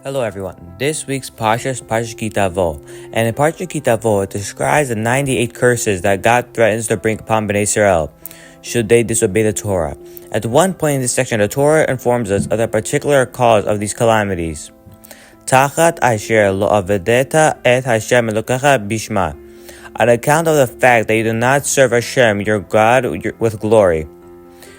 Hello everyone. This week's Parsha is Parsha Tavo, and in Parsha Tavo it describes the 98 curses that God threatens to bring upon Bnei Israel should they disobey the Torah. At one point in this section, the Torah informs us of the particular cause of these calamities. Tachat asher lo avedeta et Hashem Elokecha bishma, on account of the fact that you do not serve Hashem, your God, with glory.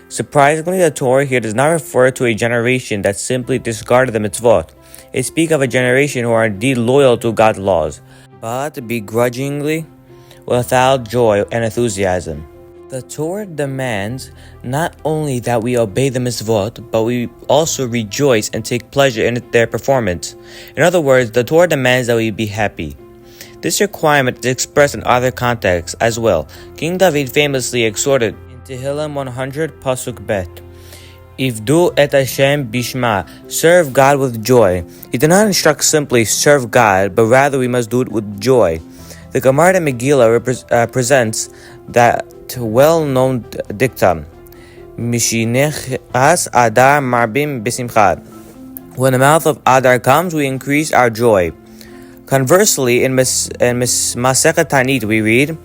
Surprisingly, the Torah here does not refer to a generation that simply discarded the mitzvot. It speaks of a generation who are indeed loyal to God's laws, but begrudgingly, without joy and enthusiasm. The Torah demands not only that we obey the mitzvot, but we also rejoice and take pleasure in their performance. In other words, the Torah demands that we be happy. This requirement is expressed in other contexts as well. King David famously exhorted in Tehillim 100 Pasuk Bet, Ivdu et Hashem bishma, serve God with joy. He did not instruct simply serve God, but rather we must do it with joy. The Gemara Megillah presents that well-known dictum, Mishinechas Adar Marbim Bisimcha. When the mouth of Adar comes, we increase our joy. Conversely, in Masechet Tanit we read,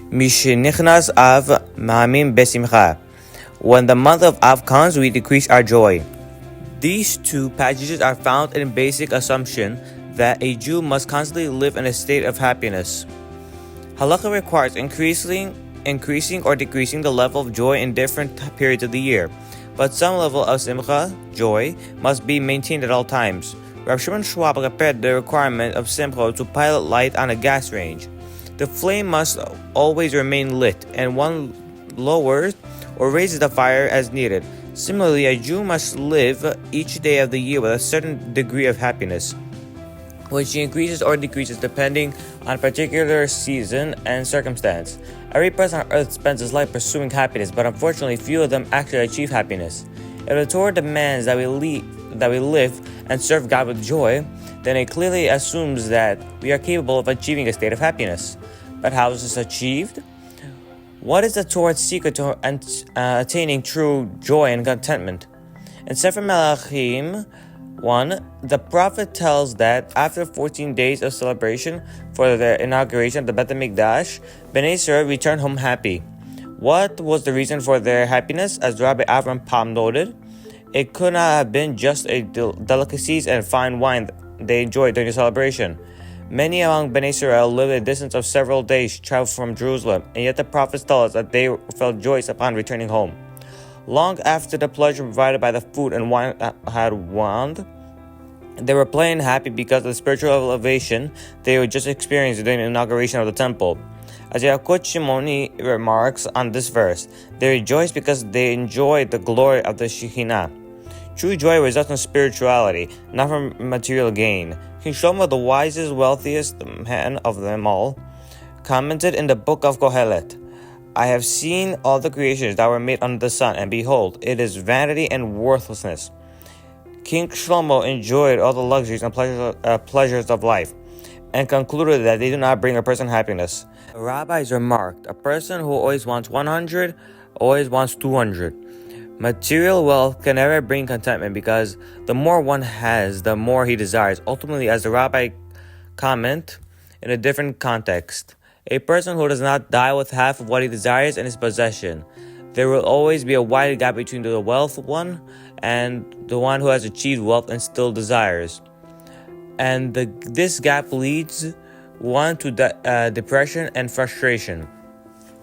Mishinichnas Av Mahamim Besimcha. When the month of Av comes, we decrease our joy. These two passages are found in basic assumption that a Jew must constantly live in a state of happiness. Halakha requires increasing or decreasing the level of joy in different periods of the year, but some level of simcha, joy, must be maintained at all times. Rav Shimon Schwab compared the requirement of simcha to pilot light on a gas range. The flame must always remain lit, and one lowers or raises the fire as needed. Similarly, a Jew must live each day of the year with a certain degree of happiness, which increases or decreases depending on a particular season and circumstance. Every person on earth spends his life pursuing happiness, but unfortunately few of them actually achieve happiness. If the Torah demands that we live and serve God with joy, then it clearly assumes that we are capable of achieving a state of happiness. But how is this achieved? What is the Torah's secret to attaining true joy and contentment? In Sefer Melachim 1, the prophet tells that after 14 days of celebration for the inauguration of the Beit HaMikdash, Bnei Israel returned home happy. What was the reason for their happiness? As Rabbi Avram Palm noted, it could not have been just delicacies and fine wine they enjoyed during the celebration. Many among Bnei Israel lived a distance of several days travel from Jerusalem, and yet the prophets tell us that they felt joyous upon returning home. Long after the pleasure provided by the food and wine had waned, they were plain happy because of the spiritual elevation they were just experiencing during the inauguration of the temple. As Yaakov Shimoni remarks on this verse, they rejoiced because they enjoyed the glory of the Shekhinah. True joy results in spirituality, not from material gain. King Shlomo, the wisest, wealthiest man of them all, commented in the book of Kohelet, I have seen all the creations that were made under the sun, and behold, it is vanity and worthlessness. King Shlomo enjoyed all the luxuries and pleasures of life, and concluded that they do not bring a person happiness. The rabbis remarked, a person who always wants 100, always wants 200. Material wealth can never bring contentment because the more one has, the more he desires. Ultimately, as the rabbi comment in a different context, a person who does not die with half of what he desires in his possession, there will always be a wide gap between the wealth one and the one who has achieved wealth and still desires. And this gap leads one to depression and frustration.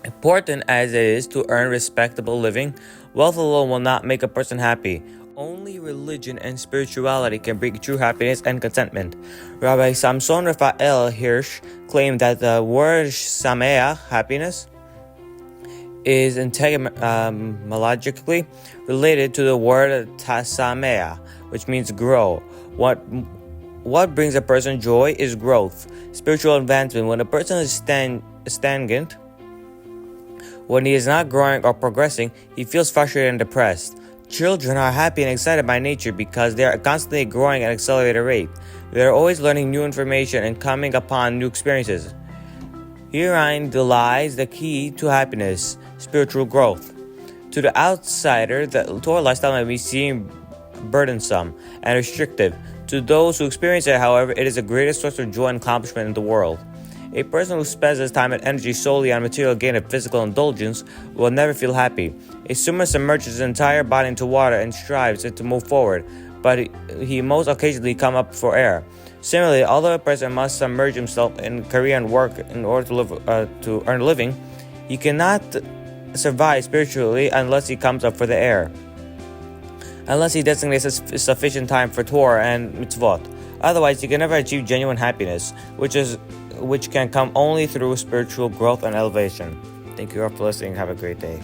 Important as it is to earn respectable living, wealth alone will not make a person happy. Only religion and spirituality can bring true happiness and contentment. Rabbi Samson Raphael Hirsch claimed that the word sameach, happiness, is etymologically related to the word tasamea, which means grow. What brings a person joy is growth, spiritual advancement. When a person is stagnant, when he is not growing or progressing, he feels frustrated and depressed. Children are happy and excited by nature because they are constantly growing at an accelerated rate. They are always learning new information and coming upon new experiences. Herein lies the key to happiness, spiritual growth. To the outsider, the Torah lifestyle may be seen burdensome and restrictive, To those who experience it, however, it is the greatest source of joy and accomplishment in the world. A person who spends his time and energy solely on material gain and physical indulgence will never feel happy. A swimmer submerges his entire body into water and strives to move forward, but he most occasionally comes up for air. Similarly, although a person must submerge himself in career and work in order to earn a living, he cannot survive spiritually unless he comes up for the air. Unless he designates sufficient time for Torah and mitzvot. Otherwise, he can never achieve genuine happiness, which can come only through spiritual growth and elevation. Thank you all for listening. Have a great day.